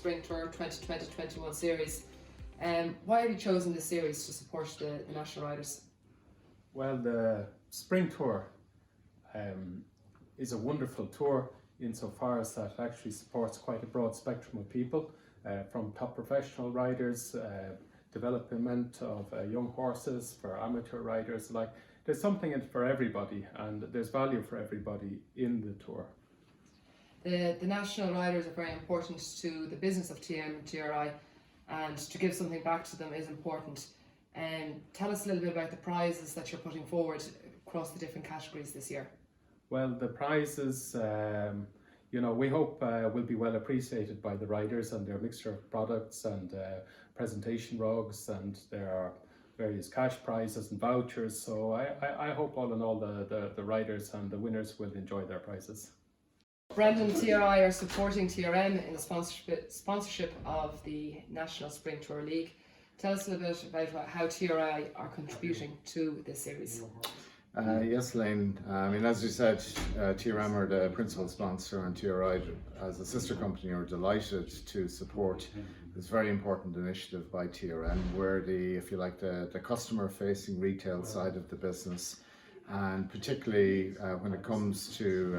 Spring Tour 2020-21 series. Why have you chosen this series to support the national riders? Well, the Spring Tour is a wonderful tour insofar as that actually supports quite a broad spectrum of people, from top professional riders, development of young horses, for amateur riders. Like, there's something in it for everybody, and there's value for everybody in the tour. The national riders are very important to the business of TM and TRI, and to give something back to them is important. Tell us a little bit about the prizes that you're putting forward across the different categories this year. Well, the prizes, we hope will be well appreciated by the riders, and their mixture of products and presentation rugs, and there are various cash prizes and vouchers. So I hope all in all the riders and the winners will enjoy their prizes. Brendan, TRI are supporting TRM in the sponsorship of the National Spring Tour League. Tell us a little bit about how TRI are contributing to this series. Yes, Lane. As you said, TRM are the principal sponsor, and TRI, as a sister company, are delighted to support this very important initiative by TRM. We're the customer-facing retail side of the business, and particularly when it comes to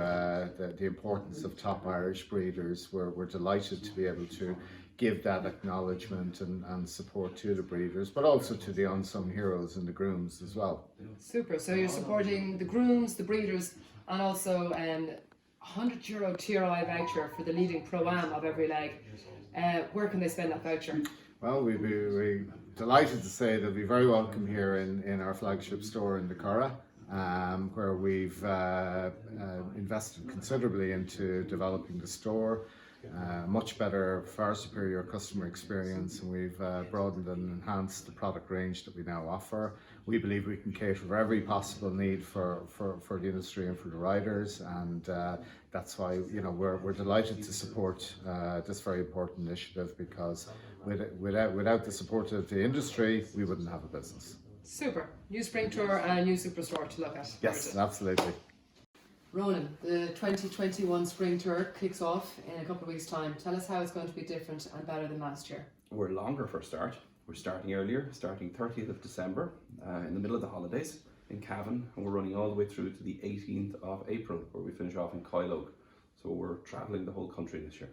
the importance of top Irish breeders, we're delighted to be able to give that acknowledgement and support to the breeders, but also to the unsung heroes and the grooms as well. Super. So you're supporting the grooms, the breeders, and also €100 TRI voucher for the leading pro-am of every leg. Where can they spend that voucher? Well, we're delighted to say they'll be very welcome here in our flagship store in the Curragh, where we've invested considerably into developing the store. Much better, far superior customer experience, and we've broadened and enhanced the product range that we now offer. We believe we can cater for every possible need for the industry and for the riders, and that's why we're delighted to support this very important initiative, because without the support of the industry, we wouldn't have a business. Super. New Spring Tour and new Superstore to look at. Yes, absolutely. Ronan, the 2021 Spring Tour kicks off in a couple of weeks' time. Tell us how it's going to be different and better than last year. We're longer for a start. We're starting earlier, starting 30th of December, in the middle of the holidays in Cavan, and we're running all the way through to the 18th of April, where we finish off in Coilog. So we're travelling the whole country this year.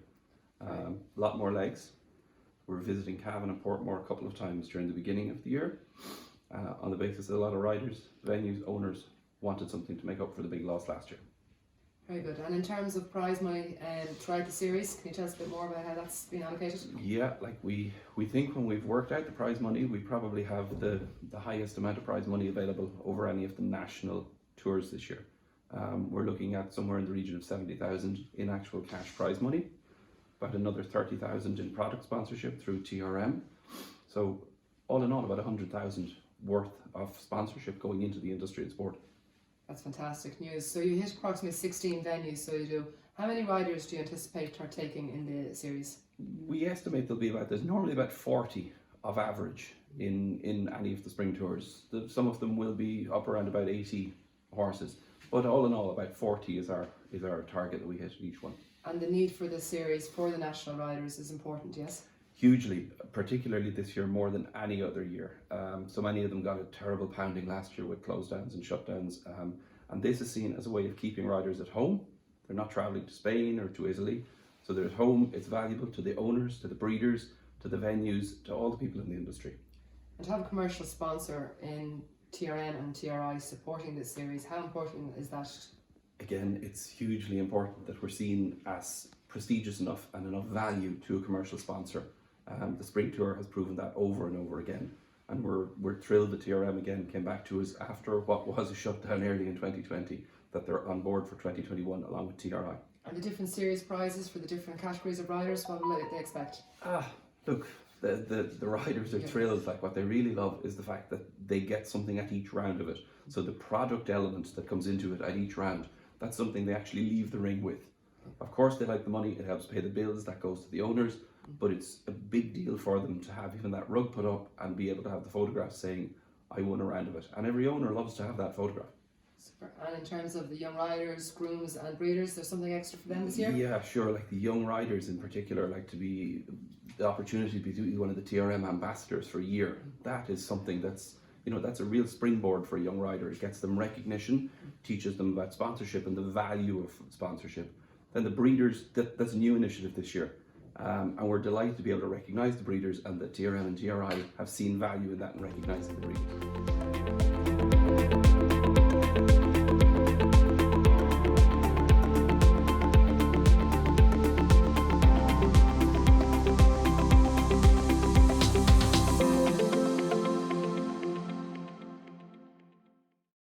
A lot more legs. We're visiting Cavan and Portmore a couple of times during the beginning of the year, on the basis that a lot of riders, venues, owners wanted something to make up for the big loss last year. Very good. And in terms of prize money throughout the series, can you tell us a bit more about how that's been allocated? Yeah, like we think when we've worked out the prize money, we probably have the highest amount of prize money available over any of the national tours this year. We're looking at somewhere in the region of 70,000 in actual cash prize money, about another 30,000 in product sponsorship through TRM. So all in all, about 100,000 worth of sponsorship going into the industry and sport. That's fantastic news. So you hit approximately 16 venues, so you do. How many riders do you anticipate partaking in the series? We estimate there's normally about 40 of average in any of the spring tours. Some of them will be up around about 80 horses, but all in all about 40 is our target that we hit in each one. And the need for this series for the national riders is important, yes? Hugely, particularly this year more than any other year. So many of them got a terrible pounding last year with close downs and shutdowns, and this is seen as a way of keeping riders at home. They're not travelling to Spain or to Italy, so they're at home. It's valuable to the owners, to the breeders, to the venues, to all the people in the industry. And to have a commercial sponsor in TRM and TRI supporting this series, how important is that? Again, it's hugely important that we're seen as prestigious enough and enough value to a commercial sponsor. The Spring Tour has proven that over and over again, and we're thrilled that TRM again came back to us after what was a shutdown early in 2020, that they're on board for 2021 along with TRI. And the different series prizes for the different categories of riders, what will they expect? Look, the riders are thrilled. Like, what they really love is the fact that they get something at each round of it. So the product element that comes into it at each round, that's something they actually leave the ring with. Of course they like the money, it helps pay the bills, that goes to the owners, but it's a big deal for them to have even that rug put up and be able to have the photograph saying, I won a round of it. And every owner loves to have that photograph. Super. And in terms of the young riders, grooms and breeders, there's something extra for them this year? Yeah, sure. Like the young riders in particular, like to be the opportunity to be one of the TRM ambassadors for a year. That is something that's, you know, that's a real springboard for a young rider. It gets them recognition, teaches them about sponsorship and the value of sponsorship. Then the breeders, that's a new initiative this year. And we're delighted to be able to recognise the breeders, and that TRM and TRI have seen value in that and recognising the breeders.